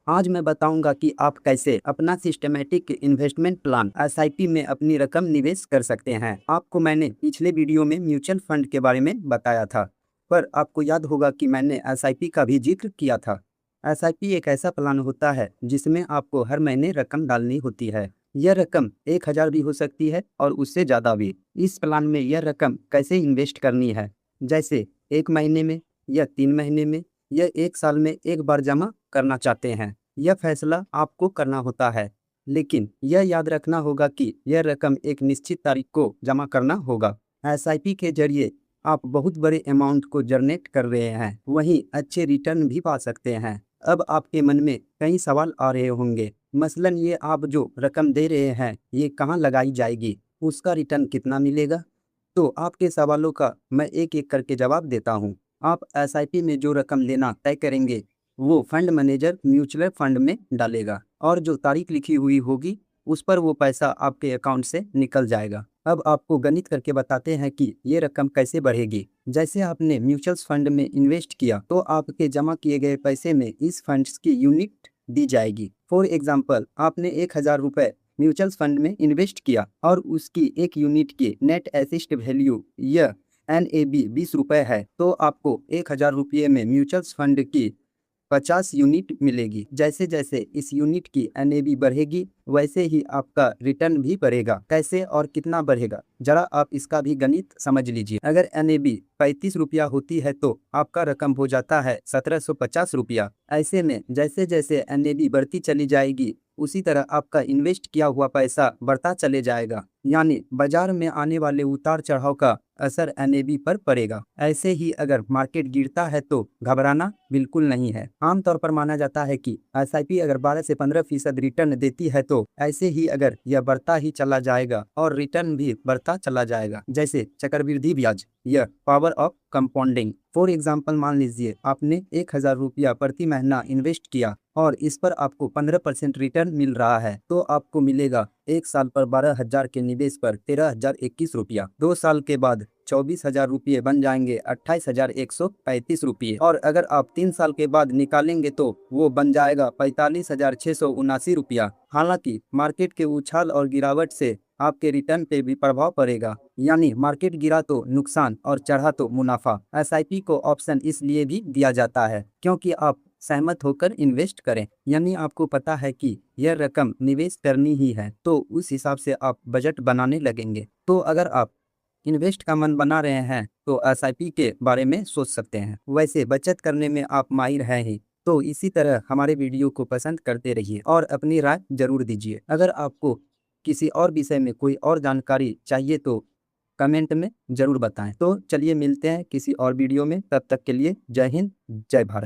आज मैं बताऊंगा कि आप कैसे अपना सिस्टमेटिक इन्वेस्टमेंट प्लान एसआईपी में अपनी रकम निवेश कर सकते हैं। आपको मैंने पिछले वीडियो में म्यूचुअल फंड के बारे में बताया था, पर आपको याद होगा कि मैंने एसआईपी का भी जिक्र किया था। एसआईपी एक ऐसा प्लान होता है जिसमें आपको हर महीने रकम डालनी होती है। यह रकम 1000 भी हो सकती है और उससे ज़्यादा भी। इस प्लान में यह रकम कैसे इन्वेस्ट करनी है, जैसे 1 महीने में या 3 महीने में या 1 साल में एक बार जमा करना चाहते हैं, यह फैसला आपको करना होता है। लेकिन यह याद रखना होगा कि यह रकम एक निश्चित तारीख को जमा करना होगा। एसआईपी के जरिए आप बहुत बड़े अमाउंट को जनरेट कर रहे हैं, वहीं अच्छे रिटर्न भी पा सकते हैं। अब आपके मन में कई सवाल आ रहे होंगे, मसलन ये आप जो रकम दे रहे हैं ये कहाँ लगाई जाएगी, उसका रिटर्न कितना मिलेगा। तो आपके सवालों का मैं एक एक करके जवाब देता हूँ। आप एसआईपी में जो रकम लेना तय करेंगे वो फंड मैनेजर म्यूचुअल फंड में डालेगा, और जो तारीख लिखी हुई होगी उस पर वो पैसा आपके अकाउंट से निकल जाएगा। अब आपको गणित करके बताते हैं कि ये रकम कैसे बढ़ेगी। जैसे आपने म्यूचुअल फंड में इन्वेस्ट किया तो आपके जमा किए गए पैसे में इस फंड्स की यूनिट दी जाएगी। फॉर एग्जाम्पल, आपने 1000 रुपये म्यूचुअल फंड में इन्वेस्ट किया और उसकी एक यूनिट की नेट एसिस्ट वैल्यू यह NAB 20 रुपये है, तो आपको 1000 रुपये में म्यूचुअल फंड की 50 यूनिट मिलेगी। जैसे जैसे इस यूनिट की NAB बढ़ेगी वैसे ही आपका रिटर्न भी बढ़ेगा। कैसे और कितना बढ़ेगा, जरा आप इसका भी गणित समझ लीजिए। अगर NAB 35 रुपया होती है तो आपका रकम हो जाता है 1750 रुपया। ऐसे में जैसे जैसे NAB बढ़ती चली जाएगी उसी तरह आपका इन्वेस्ट किया हुआ पैसा बढ़ता चले जाएगा, यानी बाजार में आने वाले उतार चढ़ाव का असर NAB पर पड़ेगा। ऐसे ही अगर मार्केट गिरता है तो घबराना बिल्कुल नहीं है। आमतौर पर माना जाता है कि एसआईपी अगर 12 से 15% रिटर्न देती है तो ऐसे ही अगर यह बढ़ता ही चला जाएगा और रिटर्न भी बढ़ता चला जाएगा, जैसे चक्रवृद्धि ब्याज, यह power of compounding. For example, मान लीजिए आपने 1000 रुपया प्रति महीना इन्वेस्ट किया और इस पर आपको 15% रिटर्न मिल रहा है, तो आपको मिलेगा 1 साल पर 12,000 के निवेश पर 13,021 रुपया। 2 साल के बाद 24,000 रुपये बन जाएंगे 28,135 रुपये, और अगर आप 3 साल के बाद निकालेंगे तो वो बन जाएगा 45,679 रुपया। हालांकि मार्केट के उछाल और गिरावट से आपके रिटर्न पे भी प्रभाव पड़ेगा, यानी मार्केट गिरा तो नुकसान और चढ़ा तो मुनाफा। एसआईपी को ऑप्शन इसलिए भी दिया जाता है क्योंकि आप सहमत होकर इन्वेस्ट करें, यानी आपको पता है कि यह रकम निवेश करनी ही है, तो उस हिसाब से आप बजट बनाने लगेंगे। तो अगर आप इन्वेस्ट का मन बना रहे हैं तो एसआईपी के बारे में सोच सकते हैं। वैसे बचत करने में आप माहिर हैं ही, तो इसी तरह हमारे वीडियो को पसंद करते रहिए और अपनी राय जरूर दीजिए। अगर आपको किसी और विषय में कोई और जानकारी चाहिए तो कमेंट में जरूर बताएं। तो चलिए मिलते हैं किसी और वीडियो में, तब तक के लिए जय हिंद, जय भारत।